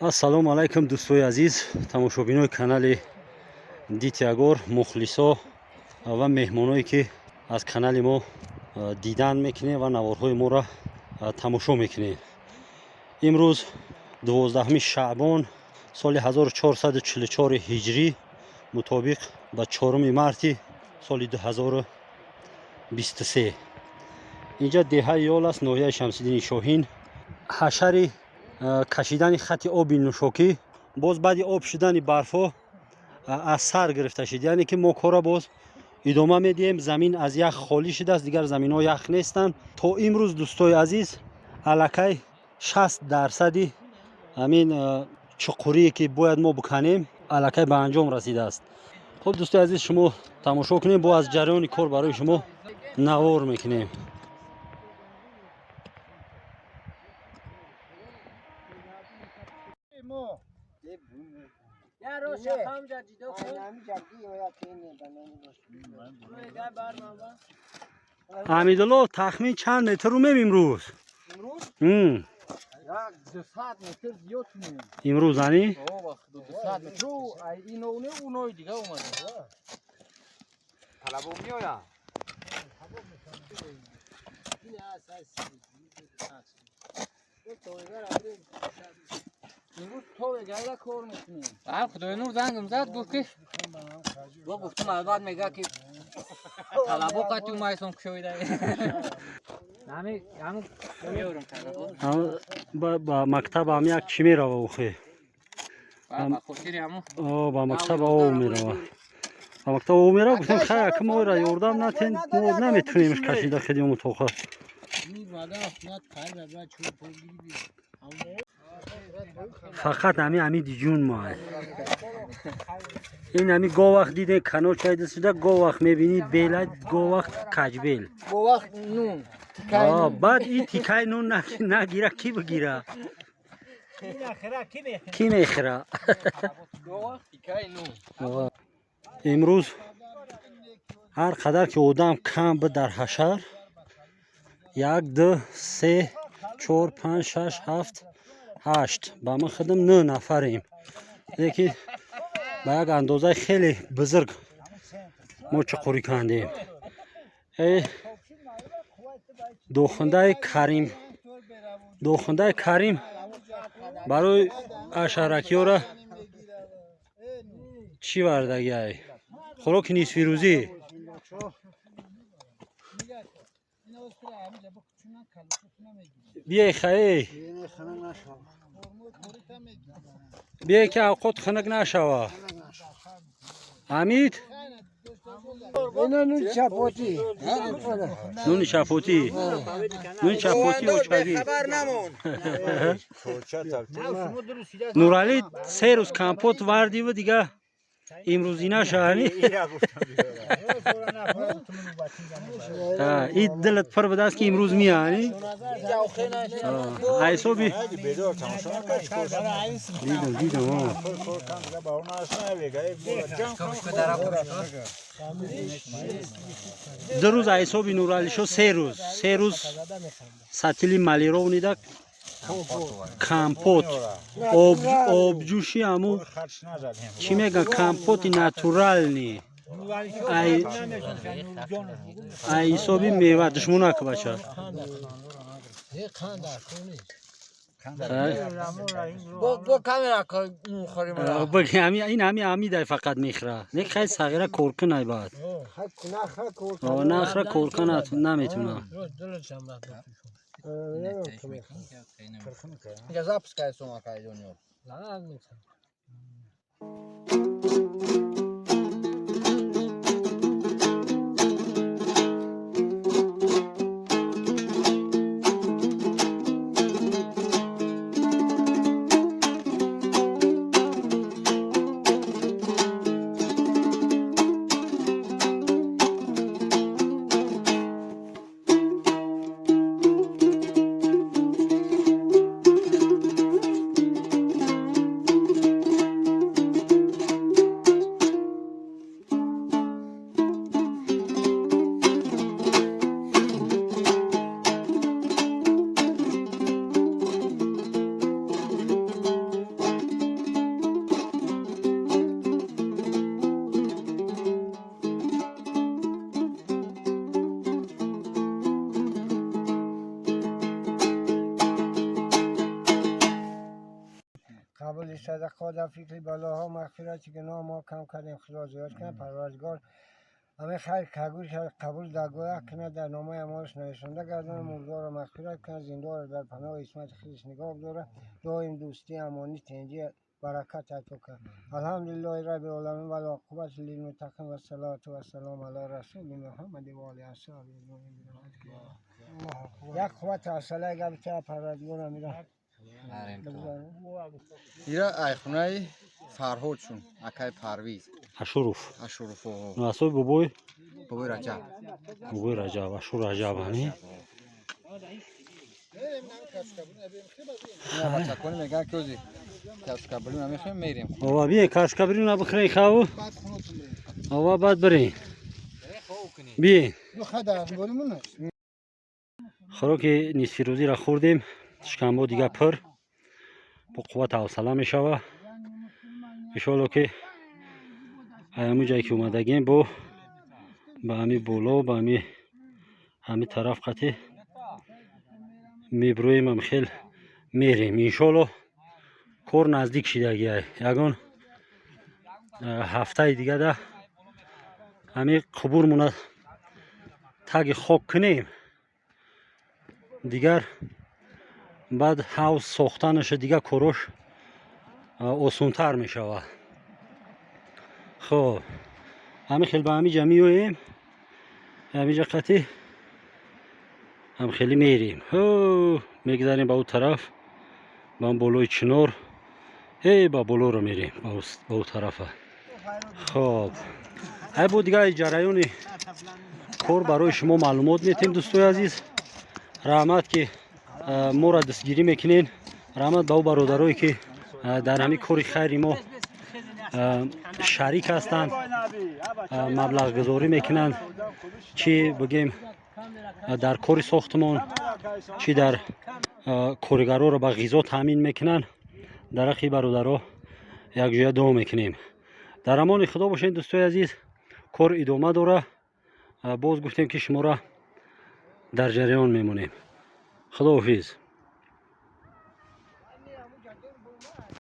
ассалому алайкум дӯстои азиз, тамошобинои канали Дитягор, мухлисо ва меҳмоное ки аз канали мо дидан мекунед ва наворҳои моро тамошо мекунед. имрӯз 12 шаъбон соли 1444 ҳиҷрӣ мутобиқ ба 4 марти соли 2023. инҷа деҳаи ёл аст, ноҳияи Шамсиддини Шоҳин. ҳашари кашидани хати оби нӯшокӣ боз баъди об шудани барфҳо аз сар гирифта шуд, яъне ки мо кора боз идома медиҳем. замин аз ях холӣ шудааст, дигар заминҳо ях нестанд. то имрӯз дӯстои азиз аллакай 60% ҳамин чуқурие ки бояд мо биканем аллакай ба анҷом расидааст. хуб дӯстои азиз, шумо тамошо кунем, бо аз ҷараёни кор барои шумо навор мекунем. ҳамидулло, тахмин чанд метр румем имрӯз? имрӯз ани? خدای نور زنگم زد گفت که گفتم البته میگه که طلبو قطعی مایسون کشویده همون میورم طلبو با مکتب هم یک چی میروه اوخی؟ با خوشیری همون با مکتب او میروه. با مکتب او میروه. گفتیم خیلی که ما را یوردم نتین ما نمیتونیمش کشیده خیلی متوخه. فقط همی دیجون ما این همی گو وقت دیده کنال چایده شده، گو وقت میبینی بیلد، گو وقت کجبیل، گو وقت نون بعد این تیکای نون نگیره کی بگیره؟ کی میخره؟ گو وقت تیکای نون. امروز هر قدر که آدم کم به در حشر 1 2 3 4 5 6 7 8 با من خودم 9 نفریم، لیکن با یک اندازه خیلی بزرگ ما چقوری کندیم. دوخنده کریم برای اشارکی ها را چی وردگی های؟ خوراک نیسفی روزی. بیای خیلی بیای که اوقات خنک نشوه. حمید نون چپاتی نون چپاتی و چگی نورالی 3 روز کمپوت وردی و دیگه امروزی نشانی. این دلت پر بده است که امروز میانی؟ ایسوبی دیدم دو روز ایسوبی نورالی شو 3 روز ساتیلی مالی رو نیدک کمپوت آبجوشی همون چی میگن کمپوت ناتورال نی ای حسابی میوه دشمنک باشه. با کامera میخوریم بگی این همی دای فقط میخوره، نه خیلی صغیره کورکن ای بعد نخره کورکن نمیتونه. Я запускаю сумака идёт. صدقات در فکر بلاها مغفرت گناه ما کم کردیم خدا زیاد کنه پروردگار همه خیر قبول درگاه کنه در نامه امارش نوشتنده گردن مردار را مغفرت کنه زنده را در پناه اسمت خیش نگاه داره دائم دوستی امانی تنجی برکت عطا کنه الحمدلله رب العالمین و العاقبت للمتقین و الصلاة و السلام علی رسول محمد و آله اصحابه یک قوت حوصله اگر بچه پروردگار میره ایرا ایخونه فرهاد شون اکای پرویز اشروف اشرف نواسوی بوبوی بوی رجب بوبوی رجب اشور رجب همی نه بچکانی میگن که اوزی کس کبلیم همیخیم میریم آوا بیه کاش کبری نبخری خواهو آوا بعد برین بیه خوراک نصفی روزی را خوردیم شکمبا دیگه پر با قوت حوصله می شود انشالله که همون جایی که اومدگیم با همی بولا با همی طرف قطعی میبرویم هم خیل میریم انشالله کار نزدیک شدگیه یگان هفته دیگه ده همی قبور مونه تگ خوک کنیم دیگر بعد حوض ساختنش دیگه کروش آسونتر می شود خب همی خیلی به همی جمعی هویم همی جا قطعی هم خیلی میریم میگذاریم با اون طرف با اون بلوی چنور با بلو رو میریم با اون طرف خب های بود دیگه جریان کار برای شما معلومات میتیم دوستای عزیز رحمت که ما را دستگیری میکنین رحمت به او برادرایی که در همین کار خیری ما شریک هستند مبلغ گذاری میکنند چی بگیم در کار ساختمان چی در کارگرها را به غذا تامین میکنند در اخی برادرها یک جای دعا میکنیم در امان خدا باشین دوستای عزیز کار ادامه داره باز گفتیم که شما را در جریان میمونیم خداحافظ